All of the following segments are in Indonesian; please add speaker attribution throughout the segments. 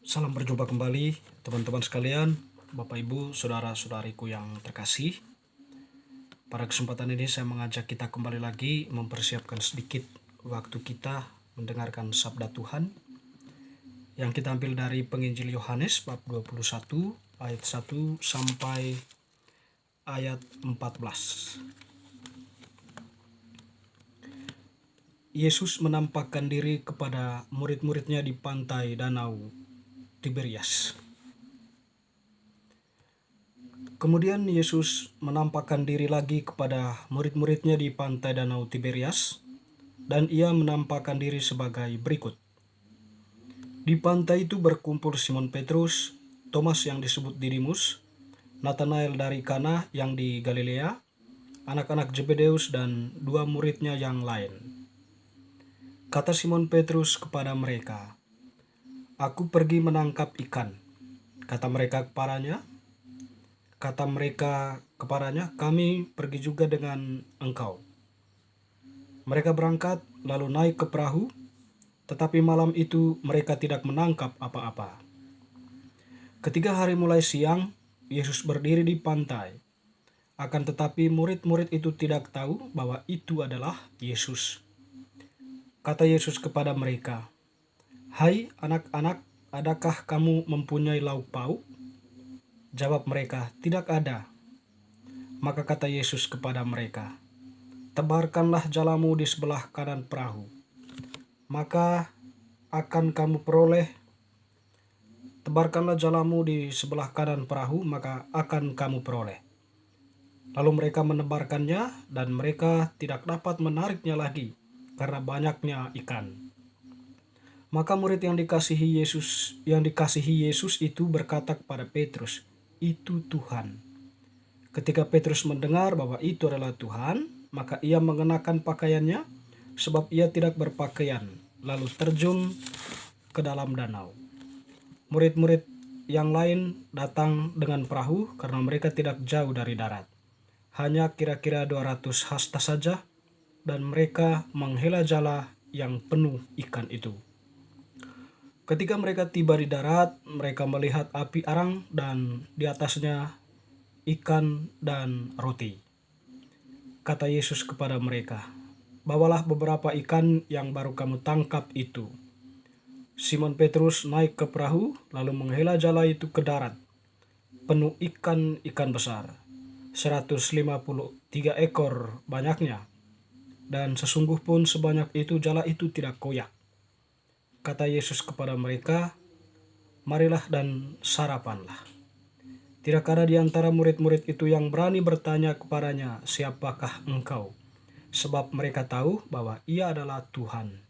Speaker 1: Salam berjumpa kembali teman-teman sekalian, Bapak Ibu, saudara-saudariku yang terkasih. Pada kesempatan ini saya mengajak kita kembali lagi mempersiapkan sedikit waktu kita mendengarkan sabda Tuhan yang kita ambil dari Penginjil Yohanes bab 21 ayat 1 sampai ayat 14. Yesus menampakkan diri kepada murid-muridnya di pantai Danau Tiberias. Kemudian Yesus menampakkan diri lagi kepada murid-muridnya di pantai Danau Tiberias, dan ia menampakkan diri sebagai berikut. Di pantai itu berkumpul Simon Petrus, Thomas yang disebut Didimus, Nathanael dari Kana yang di Galilea, anak-anak Zebedeus, dan dua muridnya yang lain. Kata Simon Petrus kepada mereka, "Aku pergi menangkap ikan." Kata mereka kepadanya, "Kami pergi juga dengan engkau." Mereka berangkat lalu naik ke perahu, tetapi malam itu mereka tidak menangkap apa-apa. Ketika hari mulai siang, Yesus berdiri di pantai. Akan tetapi murid-murid itu tidak tahu bahwa itu adalah Yesus. Kata Yesus kepada mereka, "Hai anak-anak, adakah kamu mempunyai lauk pauk?" Jawab mereka, "Tidak ada." Maka kata Yesus kepada mereka, "Tebarkanlah jalamu di sebelah kanan perahu, maka akan kamu peroleh. Tebarkanlah jalamu di sebelah kanan perahu, maka akan kamu peroleh." Lalu mereka menebarkannya, dan mereka tidak dapat menariknya lagi karena banyaknya ikan. Maka murid yang dikasihi Yesus itu berkata kepada Petrus, "Itu Tuhan." Ketika Petrus mendengar bahwa itu adalah Tuhan, maka ia mengenakan pakaiannya, sebab ia tidak berpakaian, lalu terjun ke dalam danau. Murid-murid yang lain datang dengan perahu karena mereka tidak jauh dari darat, hanya kira-kira 200 hasta saja, dan mereka menghela jala yang penuh ikan itu. Ketika mereka tiba di darat, mereka melihat api arang dan di atasnya ikan dan roti. Kata Yesus kepada mereka, "Bawalah beberapa ikan yang baru kamu tangkap itu." Simon Petrus naik ke perahu lalu menghela jala itu ke darat, penuh ikan besar, 153 ekor banyaknya, dan sesungguh pun sebanyak itu jala itu tidak koyak. Kata Yesus kepada mereka, "Marilah dan sarapanlah." Tidak ada di antara murid-murid itu yang berani bertanya kepadanya, "Siapakah engkau?" Sebab mereka tahu bahwa ia adalah Tuhan.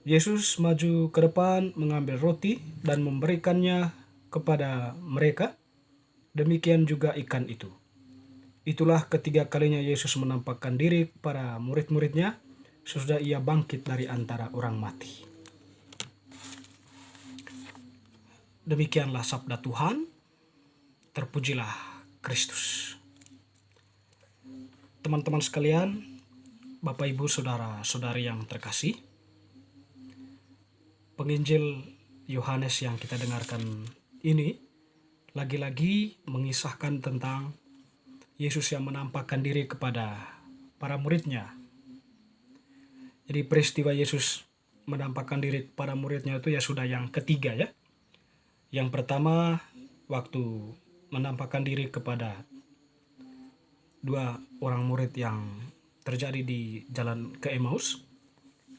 Speaker 1: Yesus maju ke depan mengambil roti dan memberikannya kepada mereka. Demikian juga ikan itu. Itulah ketiga kalinya Yesus menampakkan diri kepada murid-muridnya sesudah ia bangkit dari antara orang mati. Demikianlah sabda Tuhan. Terpujilah Kristus. Teman-teman sekalian, Bapak Ibu, saudara-saudari yang terkasih, Penginjil Yohanes yang kita dengarkan ini lagi-lagi mengisahkan tentang Yesus yang menampakkan diri kepada para muridnya. Jadi peristiwa Yesus menampakkan diri kepada muridnya itu ya sudah yang ketiga ya. Yang pertama waktu menampakkan diri kepada dua orang murid yang terjadi di jalan ke Emmaus,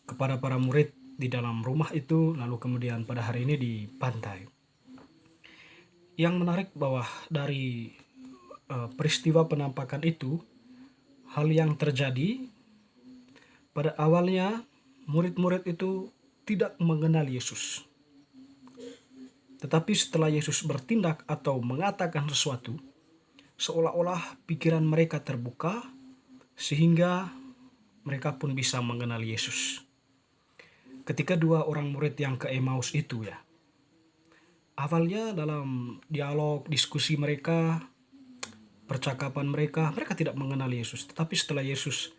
Speaker 1: kepada para murid di dalam rumah itu, lalu kemudian pada hari ini di pantai. Yang menarik bahwa dari peristiwa penampakan itu, hal yang terjadi pada awalnya murid-murid itu tidak mengenal Yesus. Tetapi setelah Yesus bertindak atau mengatakan sesuatu, seolah-olah pikiran mereka terbuka sehingga mereka pun bisa mengenal Yesus. Ketika dua orang murid yang ke Emmaus itu ya, awalnya dalam dialog, diskusi mereka, percakapan mereka tidak mengenal Yesus. Tetapi setelah Yesus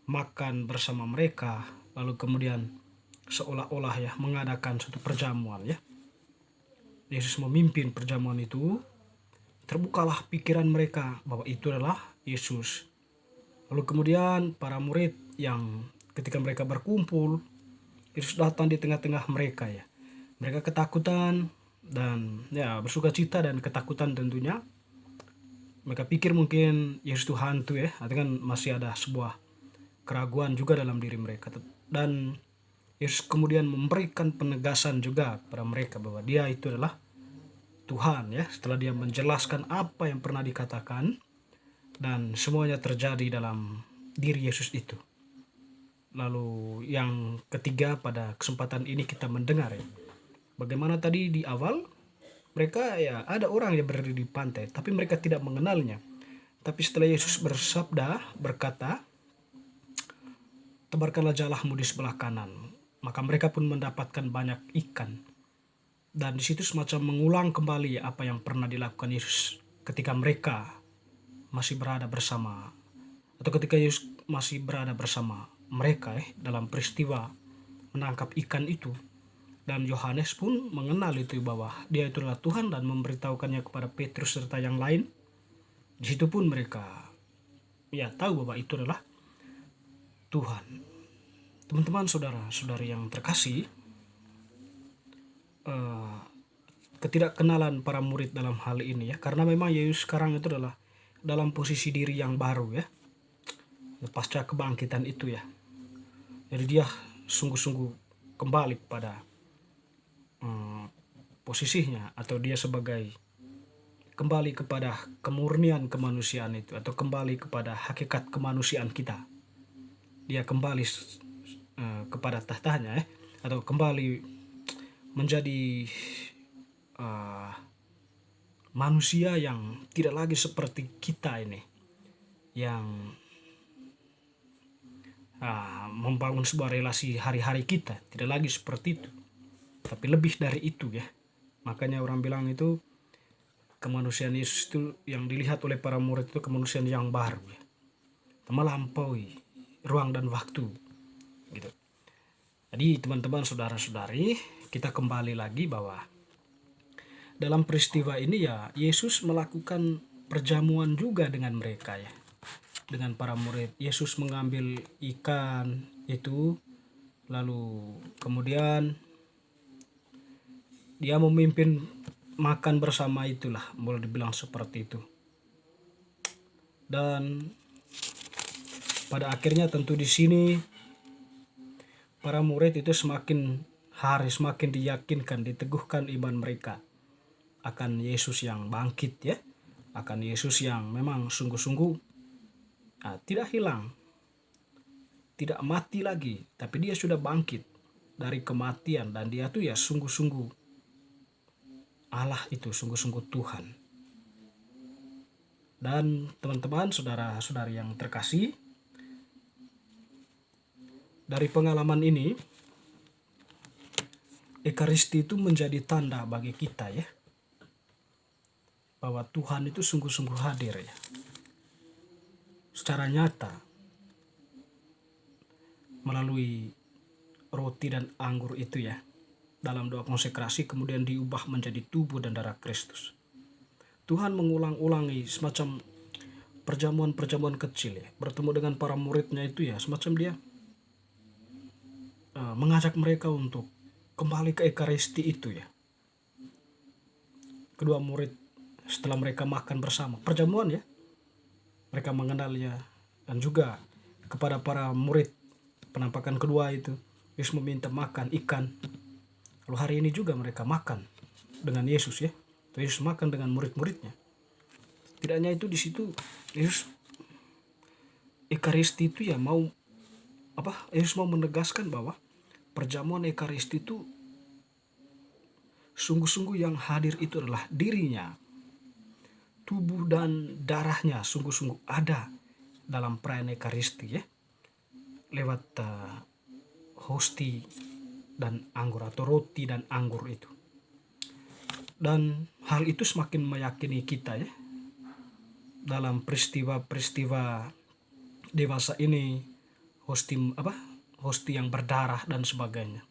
Speaker 1: makan bersama mereka, lalu kemudian seolah-olah ya mengadakan suatu perjamuan ya. Yesus memimpin perjamuan itu, terbukalah pikiran mereka bahwa itu adalah Yesus. Lalu kemudian para murid yang ketika mereka berkumpul, Yesus datang di tengah-tengah mereka ya. Mereka ketakutan dan ya bersuka cita dan ketakutan tentunya. Mereka pikir mungkin Yesus itu hantu ya, atau kan masih ada sebuah keraguan juga dalam diri mereka. Dan Yesus kemudian memberikan penegasan juga pada mereka bahwa dia itu adalah Tuhan ya. Setelah dia menjelaskan apa yang pernah dikatakan dan semuanya terjadi dalam diri Yesus itu. Lalu yang ketiga pada kesempatan ini kita mendengar ya, bagaimana tadi di awal mereka ya ada orang yang berada di pantai tapi mereka tidak mengenalnya. Tapi setelah Yesus bersabda berkata, tebarkanlah jalahmu di sebelah kanan, maka mereka pun mendapatkan banyak ikan. Dan di situ semacam mengulang kembali apa yang pernah dilakukan Yesus ketika mereka masih berada bersama, atau ketika Yesus masih berada bersama mereka dalam peristiwa menangkap ikan itu. Dan Yohanes pun mengenal itu bahwa dia itu adalah Tuhan dan memberitahukannya kepada Petrus serta yang lain. Di situ pun mereka ya tahu bahwa itu adalah Tuhan. Teman-teman, saudara-saudari yang terkasih, ketidakkenalan para murid dalam hal ini ya, karena memang Yesus sekarang itu adalah dalam posisi diri yang baru ya, pasca kebangkitan itu ya. Jadi dia sungguh-sungguh kembali pada posisinya, atau dia sebagai kembali kepada kemurnian kemanusiaan itu, atau kembali kepada hakikat kemanusiaan kita. Dia kembali kepada tahtanya atau kembali menjadi manusia yang tidak lagi seperti kita ini, yang membangun sebuah relasi hari-hari kita, tidak lagi seperti itu, tapi lebih dari itu ya. Makanya orang bilang itu kemanusiaan Yesus itu yang dilihat oleh para murid itu kemanusiaan yang baru ya, melampaui ruang dan waktu gitu. Jadi teman-teman, saudara-saudari, kita kembali lagi bahwa dalam peristiwa ini ya Yesus melakukan perjamuan juga dengan mereka ya, dengan para murid. Yesus mengambil ikan itu, lalu kemudian dia memimpin makan bersama, itulah boleh dibilang seperti itu. Dan pada akhirnya tentu di sini para murid itu semakin hari semakin diyakinkan, diteguhkan iman mereka akan Yesus yang bangkit ya, akan Yesus yang memang sungguh-sungguh tidak hilang, tidak mati lagi, tapi dia sudah bangkit dari kematian, dan dia tuh ya sungguh-sungguh Allah, itu sungguh-sungguh Tuhan. Dan teman-teman, saudara-saudari yang terkasih, dari pengalaman ini Ekaristi itu menjadi tanda bagi kita ya, bahwa Tuhan itu sungguh-sungguh hadir ya, secara nyata melalui roti dan anggur itu ya, dalam doa konsekrasi kemudian diubah menjadi tubuh dan darah Kristus. Tuhan mengulang-ulangi semacam perjamuan-perjamuan kecil ya, bertemu dengan para muridnya itu ya, semacam dia mengajak mereka untuk kembali ke Ekaristi itu ya. Kedua murid setelah mereka makan bersama, perjamuan ya, mereka mengenalnya. Dan juga kepada para murid penampakan kedua itu, Yesus meminta makan ikan. Lalu hari ini juga mereka makan dengan Yesus ya. Yesus makan dengan murid-muridnya. Tidak hanya itu, di situ Yesus Ekaristi itu ya Yesus mau menegaskan bahwa perjamuan Ekaristi itu sungguh-sungguh yang hadir itu adalah dirinya, tubuh dan darahnya sungguh-sungguh ada dalam perayaan Ekaristi ya, lewat hosti dan anggur, atau roti dan anggur itu. Dan hal itu semakin meyakini kita ya, dalam peristiwa-peristiwa dewasa ini, hosti yang berdarah dan sebagainya.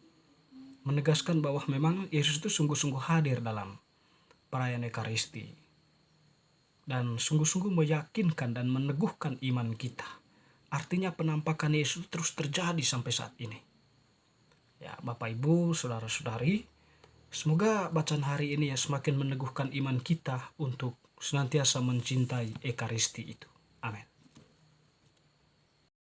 Speaker 1: menegaskan bahwa memang Yesus itu sungguh-sungguh hadir dalam perayaan Ekaristi dan sungguh-sungguh meyakinkan dan meneguhkan iman kita. Artinya penampakan Yesus terus terjadi sampai saat ini. Ya, Bapak Ibu, saudara-saudari, semoga bacaan hari ini ya semakin meneguhkan iman kita untuk senantiasa mencintai Ekaristi itu.